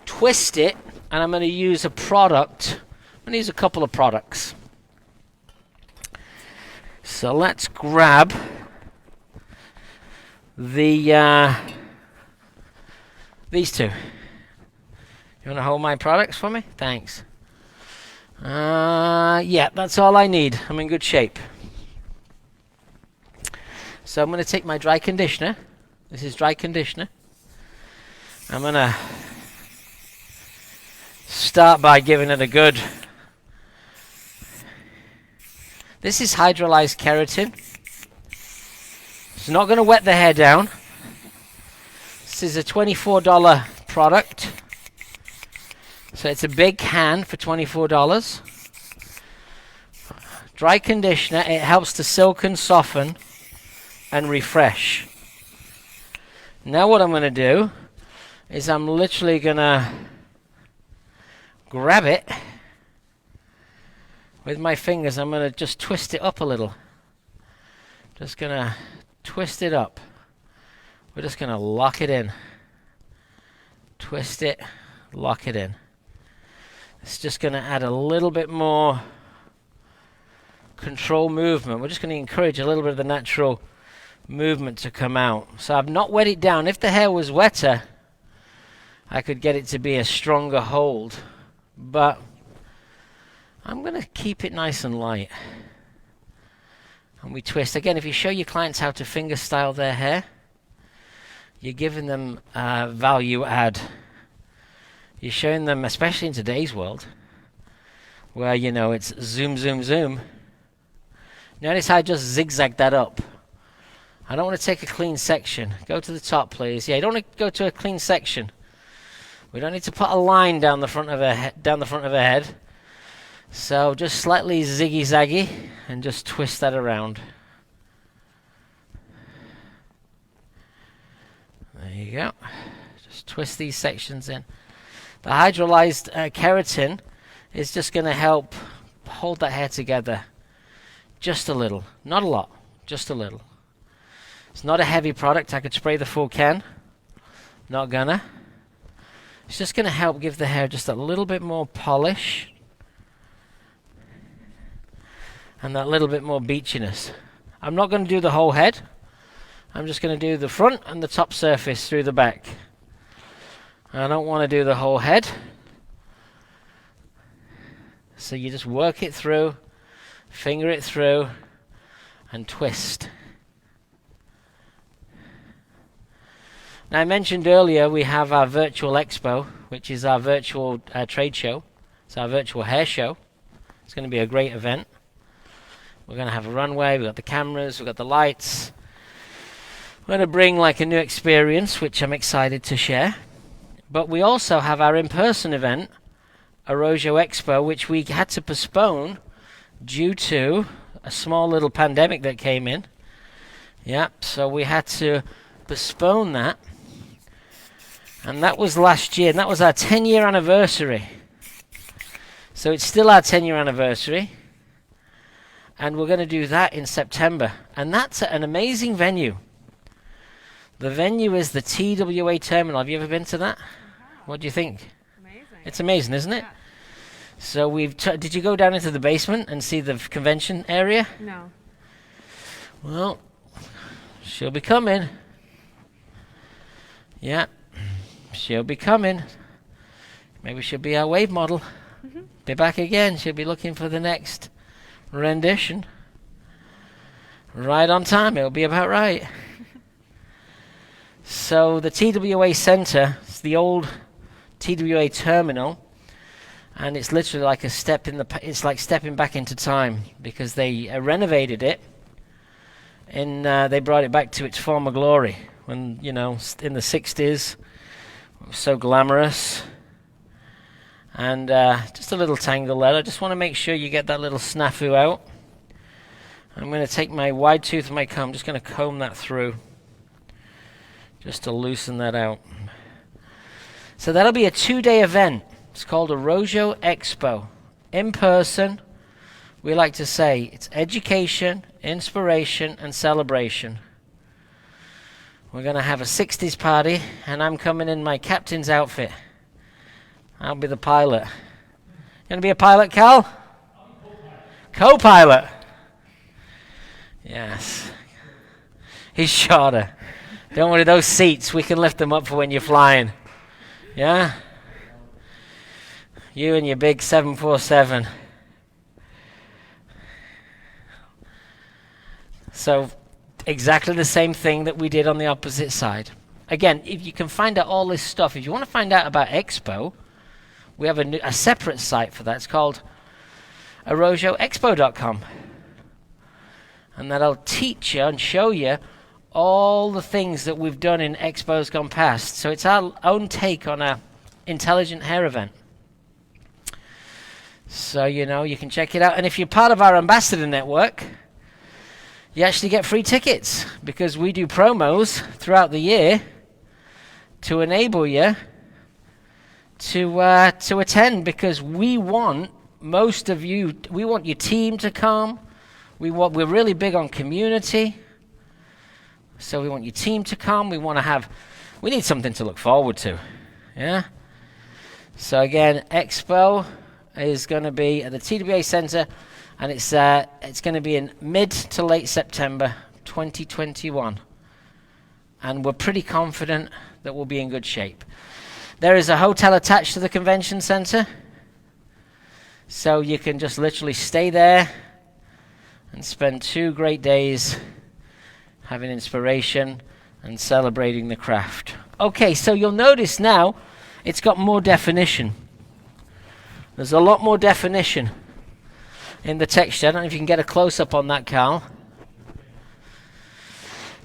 twist it, and I'm going to use a product. I'm going to use a couple of products. So let's grab these two. You want to hold my products for me? Thanks. Yeah, that's all I need. I'm in good shape. So I'm going to take my dry conditioner. This is dry conditioner. I'm going to start by giving it a good... This is hydrolyzed keratin. It's not going to wet the hair down. This is a $24 product. So it's a big can for $24. Dry conditioner, it helps to silken, soften, and refresh. Now what I'm going to do is I'm literally going to grab it with my fingers. I'm going to just twist it up a little. Just going to twist it up. We're just going to lock it in. Twist it, lock it in. It's just going to add a little bit more control movement. We're just going to encourage a little bit of the natural movement to come out. So I've not wet it down. If the hair was wetter, I could get it to be a stronger hold. But I'm going to keep it nice and light. And we twist. Again, if you show your clients how to finger style their hair, you're giving them value add. You're showing them, especially in today's world, where, you know, it's zoom, zoom, zoom. Notice how I just zigzag that up. I don't want to take a clean section. Go to the top, please. Yeah, you don't want to go to a clean section. We don't need to put a line down the front of her head. So just slightly ziggy-zaggy and just twist that around. There you go. Just twist these sections in. The hydrolyzed keratin is just going to help hold that hair together just a little. Not a lot, just a little. It's not a heavy product. I could spray the full can. Not gonna. It's just going to help give the hair just a little bit more polish and that little bit more beachiness. I'm not going to do the whole head. I'm just going to do the front and the top surface through the back. I don't want to do the whole head. So you just work it through, finger it through, and twist. Now, I mentioned earlier we have our virtual expo, which is our virtual trade show. It's our virtual hair show. It's going to be a great event. We're going to have a runway, we've got the cameras, we've got the lights. We're going to bring like a new experience, which I'm excited to share. But we also have our in-person event, Arrojo Expo, which we had to postpone due to a small little pandemic that came in. Yeah, so we had to postpone that. And that was last year, and that was our 10-year anniversary. So it's still our 10-year anniversary. And we're going to do that in September. And that's at an amazing venue. The venue is the TWA Terminal. Have you ever been to that? What do you think? Amazing. It's amazing, isn't it? Yeah. So did you go down into the basement and see the convention area? No. Well, she'll be coming. Yeah. she'll be coming. Maybe she'll be our wave model. Be back again. She'll be looking for the next rendition. Right on time. It'll be about right. So the TWA Center, it's the old TWA terminal, and it's literally like a step in it's like stepping back into time, because they renovated it and they brought it back to its former glory when, you know, in the 60s. It was so glamorous. And just a little tangle there. I just want to make sure you get that little snafu out. I'm going to take my wide tooth of my comb. I'm just going to comb that through, just to loosen that out. So that'll be a 2-day event. It's called a Rojo Expo. In person, we like to say it's education, inspiration, and celebration. We're going to have a 60s party, and I'm coming in my captain's outfit. I'll be the pilot. You going to be a pilot, Cal? Co-pilot. Yes. He's shorter. Don't worry, those seats, we can lift them up for when you're flying. Yeah? You and your big 747. So, exactly the same thing that we did on the opposite side. Again, if you can find out all this stuff, if you want to find out about Expo, we have a separate site for that. It's called arojoexpo.com. And that'll teach you and show you all the things that we've done in expos gone past. So it's our own take on a intelligent hair event. So, you know, you can check it out. And if you're part of our ambassador network, you actually get free tickets, because we do promos throughout the year to enable you to attend, because we want most of you, we want your team to come. We're really big on community. So we want your team to come. We need something to look forward to. Yeah? So again, Expo is going to be at the TWA Center, and it's going to be in mid to late September 2021. And we're pretty confident that we'll be in good shape. There is a hotel attached to the convention center, so you can just literally stay there and spend 2 great days having inspiration and celebrating the craft. Okay, so you'll notice now it's got more definition. There's a lot more definition in the texture. I don't know if you can get a close-up on that, Carl.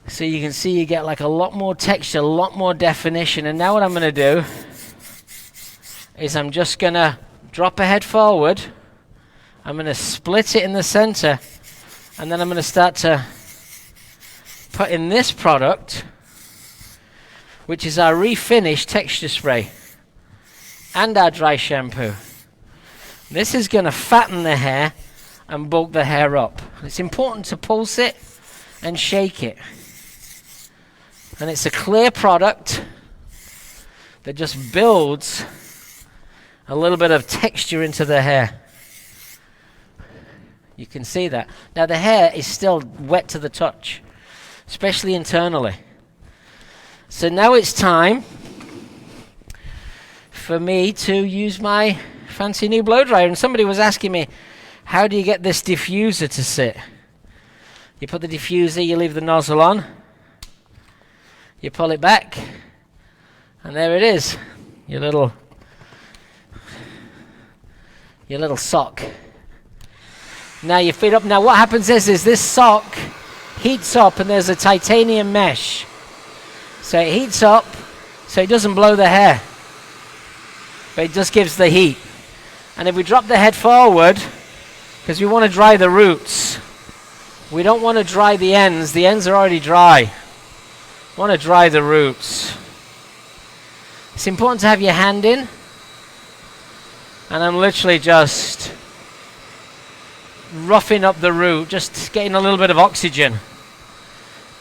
So you can see you get like a lot more texture, a lot more definition. And now what I'm going to do is I'm just going to drop a head forward. I'm going to split it in the center. And then I'm going to start to put in this product, which is our refinished texture spray and our dry shampoo. This is going to fatten the hair and bulk the hair up. It's important to pulse it and shake it. And it's a clear product that just builds a little bit of texture into the hair. You can see that. Now the hair is still wet to the touch, especially internally. So now it's time for me to use my fancy new blow dryer. And somebody was asking me, how do you get this diffuser to sit? You put the diffuser, you leave the nozzle on, you pull it back, and there it is, your little sock. Now you feed up. Now what happens is this sock heats up, and there's a titanium mesh. So it heats up, so it doesn't blow the hair, but it just gives the heat. And if we drop the head forward, because we want to dry the roots, we don't want to dry the ends. The ends are already dry. We want to dry the roots. It's important to have your hand in, and I'm literally just roughing up the root, just getting a little bit of oxygen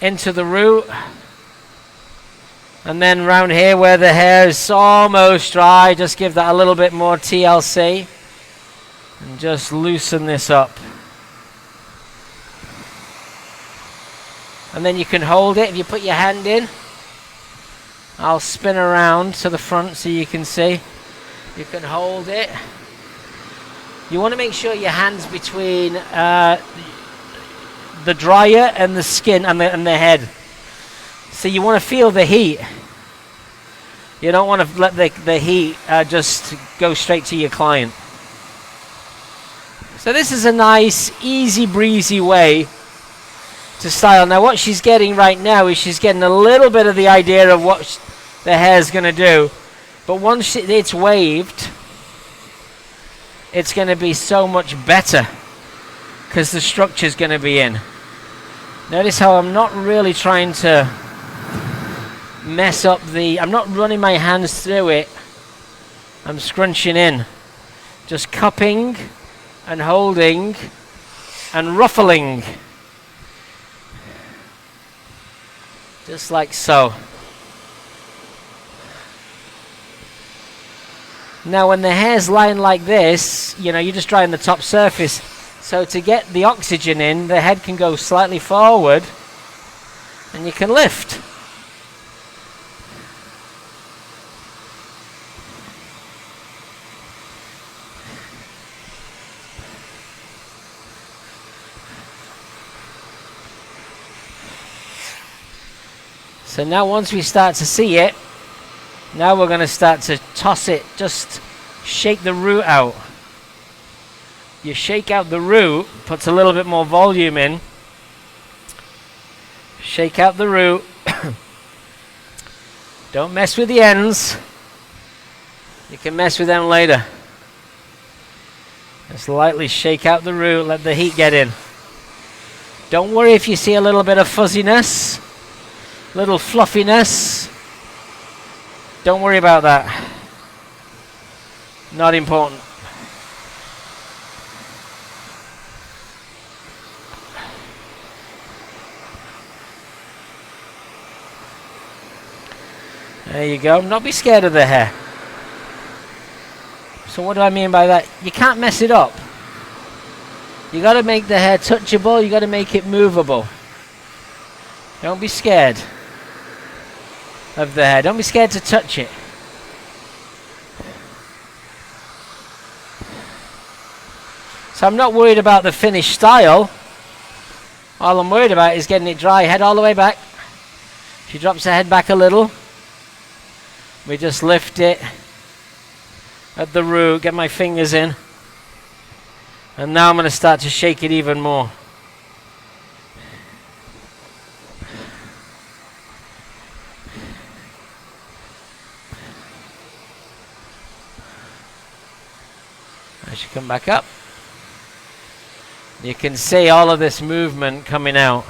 into the root. And then round here where the hair is almost dry, just give that a little bit more TLC and just loosen this up. And then you can hold it if you put your hand in. I'll spin around to the front so you can see. You can hold it. You want to make sure your hand's between the dryer and the skin and the head. So you want to feel the heat. You don't want to let the heat just go straight to your client. So this is a nice, easy breezy way to style. Now what she's getting right now is she's getting a little bit of the idea of what the hair's going to do. But once it's waved, it's going to be so much better because the structure's going to be in. Notice how I'm not really trying to mess up I'm not running my hands through it. I'm scrunching in. Just cupping and holding and ruffling. Just like so. Now when the hair's lying like this, you know, you're just drying the top surface. So to get the oxygen in, the head can go slightly forward and you can lift. So now once we start to see it, now we're going to start to toss it, just shake the root out. You shake out the root, puts a little bit more volume in. Shake out the root. Don't mess with the ends. You can mess with them later. Just lightly shake out the root, let the heat get in. Don't worry if you see a little bit of fuzziness, little fluffiness. Don't worry about that. Not important. There you go. Not be scared of the hair. So what do I mean by that? You can't mess it up. You got to make the hair touchable. You got to make it movable. Don't be scared of the hair. Don't be scared to touch it. So I'm not worried about the finished style. All I'm worried about is getting it dry. Head all the way back. She drops her head back a little. We just lift it at the root, get my fingers in. And now I'm going to start to shake it even more. I should come back up. You can see all of this movement coming out.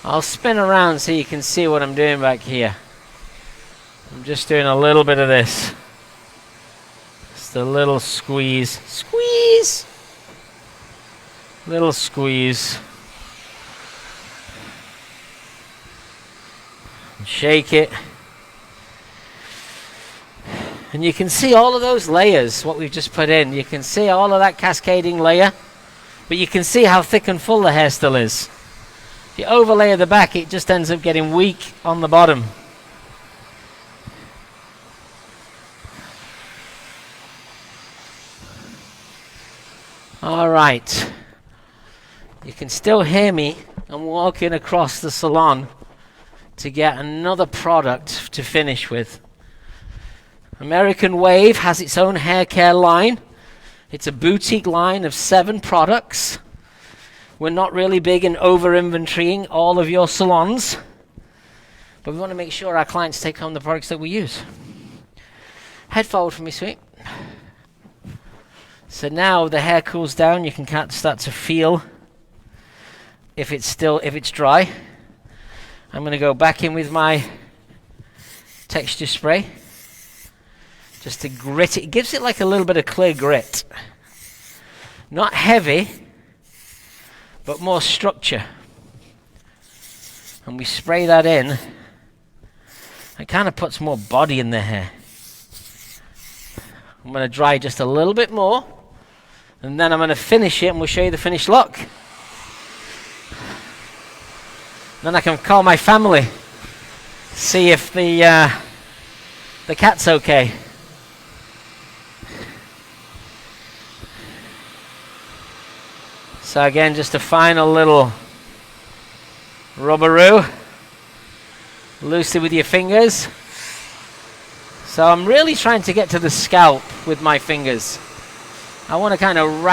I'll spin around so you can see what I'm doing back here. I'm just doing a little bit of this. Just a little squeeze. Squeeze! Little squeeze. And shake it. And you can see all of those layers, what we've just put in. You can see all of that cascading layer. But you can see how thick and full the hair still is. If you overlay at the back, it just ends up getting weak on the bottom. All right. You can still hear me. I'm walking across the salon to get another product to finish with. American Wave has its own hair care line. It's a boutique line of 7 products. We're not really big in over-inventorying all of your salons, but we want to make sure our clients take home the products that we use. Head forward for me, sweet. So now the hair cools down. You can start to feel if it's dry. I'm going to go back in with my texture spray just to grit it. It gives it like a little bit of clear grit. Not heavy, but more structure. And we spray that in. It kind of puts more body in the hair. I'm going to dry just a little bit more, and then I'm going to finish it, and we'll show you the finished look. Then I can call my family, see if the cat's okay. So again, just a final little rubberoo, loosely with your fingers. So I'm really trying to get to the scalp with my fingers. I want to kind of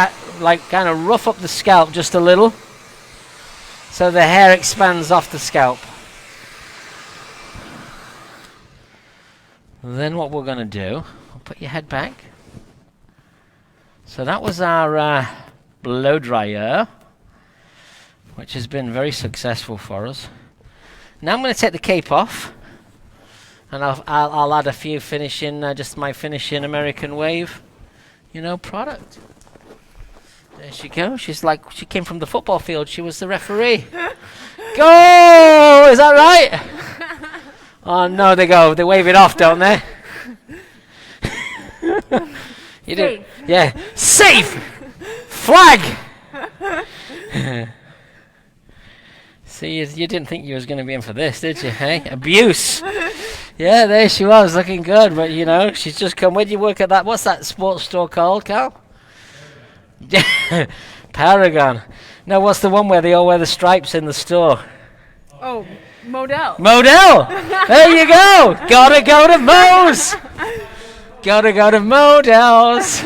rough up the scalp just a little, so the hair expands off the scalp. And then what we're going to do, I'll put your head back. So that was our blow dryer, which has been very successful for us. Now I'm going to take the cape off, and I'll add a few finishing, just my finishing American Wave, product. There she goes. She's like, she came from the football field. She was the referee. Go! Is that right? Oh no, they wave it off, don't they? You do? Yeah. Safe! Flag! See, you didn't think you was going to be in for this, did you, hey? Abuse! Yeah, there she was, looking good, but she's just come. Where do you work at that? What's that sports store called, Carl? Paragon. No, what's the one where they all wear the stripes in the store? Oh, Modell. Modell! There you go! Gotta go to Mo's! Gotta go to Modell's!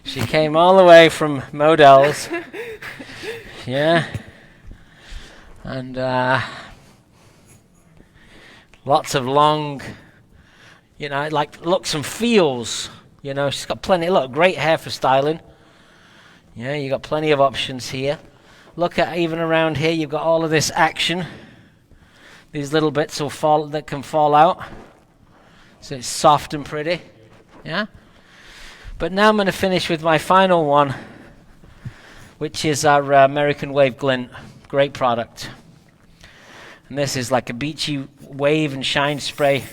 She came all the way from Modell's. Yeah. And lots of long, like looks and feels. She's got plenty. Look, great hair for styling. Yeah, you got plenty of options here. Look at even around here, you've got all of this action. These little bits that can fall out. So it's soft and pretty. Yeah. But now I'm going to finish with my final one, which is our American Wave Glint. Great product. And this is like a beachy wave and shine spray.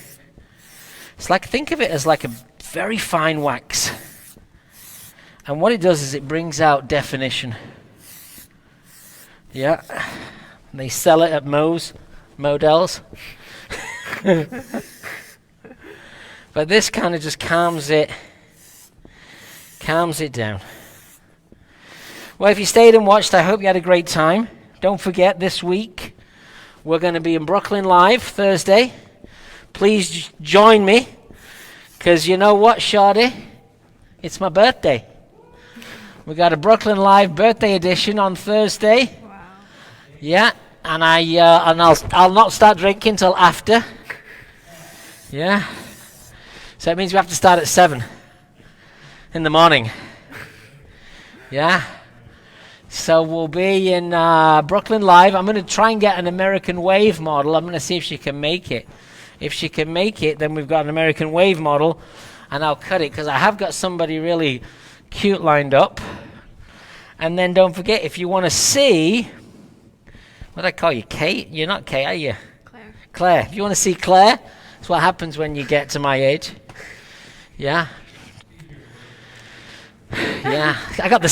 It's like, think of it as like a very fine wax. And what it does is it brings out definition. Yeah. They sell it at Modell's. But this kind of just calms it down. Well, if you stayed and watched, I hope you had a great time. Don't forget, this week we're going to be in Brooklyn Live Thursday. Please join me, because you know what, Shawty? It's my birthday. We got a Brooklyn Live birthday edition on Thursday. Wow. Yeah, and I'll not start drinking till after. Yeah. So it means we have to start at 7 in the morning. Yeah. So we'll be in Brooklyn Live. I'm going to try and get an American Wave model. I'm going to see if she can make it. If she can make it, then we've got an American Wave model, and I'll cut it, because I have got somebody really cute lined up. And then don't forget, if you want to see, what do I call you, Kate? You're not Kate, are you? Claire. Claire. If you want to see Claire, that's what happens when you get to my age. Yeah. Yeah. I got the